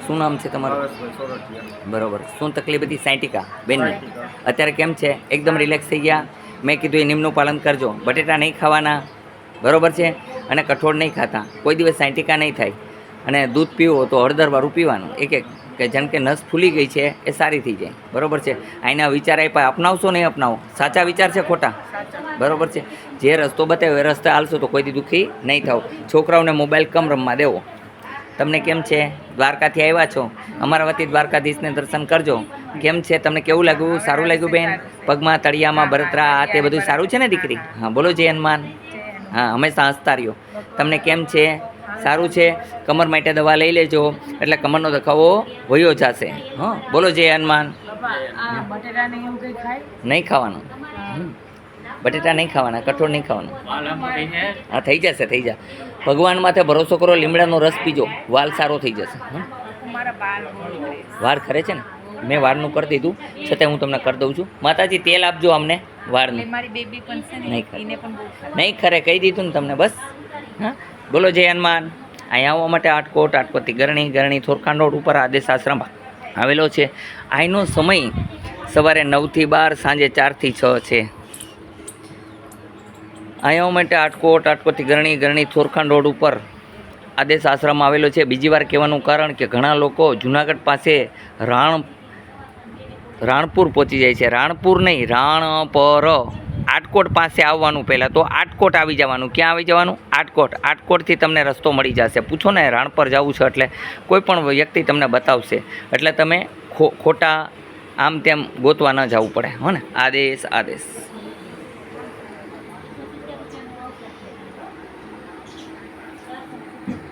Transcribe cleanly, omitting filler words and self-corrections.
શું નામ છે તમારું? ભાવેશભાઈ સોરઠિયા. બરોબર. શું તકલીફ હતી? સાયટિકા બેનની. સાયટિકા. અત્યારે કેમ છે? એકદમ રિલેક્સ થઈ ગયા. મેં કીધું એ નિયમનું પાલન કરજો. બટેટા નહીં ખાવાના, બરોબર છે, અને કઠોળ નહીં ખાતા. કોઈ દિવસ સાયટિકા નહીં થાય. અને દૂધ પીવો તો હળદરવાળું પીવાનું. એક કે જેમ કે નસ ફૂલી ગઈ છે એ સારી થઈ જાય, બરોબર છે. આના વિચાર આપ્યા, અપનાવશો નહીં અપનાવો? સાચા વિચાર છે ખોટા? બરોબર છે. જે રસ્તો બતાવ્યો એ રસ્તે હાલશો તો કોઈથી દુઃખી નહીં થાવ. છોકરાઓને મોબાઈલ કમ રમવા દેવો. તમને કેમ છે? દ્વારકાથી આવ્યા છો, અમારા વતી દ્વારકાધીશને દર્શન કરજો. કેમ છે? તમને કેવું લાગ્યું? સારું લાગ્યું બેન? પગમાં, તળિયામાં, બળતરા, આ તે બધું સારું છે ને દીકરી? હા, બોલો જય હનુમાન. હા, હંમેશા હસતા રહ્યો. તમને કેમ છે? સારું છે. કમર માટે દવા લઈ લેજો એટલે કમરનો દુખાવો વયો જશે. હા, બોલો જય હનુમાન. નહીં ખાવાનું. બટેટા નહીં ખાવાના, કઠોળ નહીં ખાવાનું. હા, થઈ જશે, થઈ જાય. ભગવાન માથે ભરોસો કરો. લીમડાનો રસ પીજો, વાલ સારો થઈ જશે. વાળ ખરે છે ને? મેં વાળનું કરી દીધું, છતાં હું તમને કરી દઉં છું. માતાજી તેલ આપજો અમને વાળનું. નહીં ખરે, કહી દીધું ને તમને. બસ. હા, બોલો જય હનુમાન. અહીંયા આવવા માટે આટકોટ, આટકોટથી ગરણી થોરખાંડ રોડ ઉપર આદેશ આશ્રમ આવેલો છે. અહીંનો સમય સવારે 9 થી 12, સાંજે 4 થી 6 છે. અહીંયા માટે આટકોટથી ગરણી થોરખાંડ રોડ ઉપર આદેશ આશ્રમ આવેલો છે. બીજી વાર કહેવાનું કારણ કે ઘણા લોકો જુનાગઢ પાસે રાણપુર પહોંચી જાય છે. રાણપુર નહીં, રાણપર. આટકોટ પાસે આવવાનું પહેલાં તો આટકોટ આવી જવાનું. ક્યાં આવી જવાનું? આટકોટ. આટકોટથી તમને રસ્તો મળી જશે. પૂછો ને રાણપર જવું છે એટલે કોઈ પણ વ્યક્તિ તમને બતાવશે. એટલે તમે ખોટા આમ તેમ ગોતવા ન જવું પડે. હો ને? આદેશ.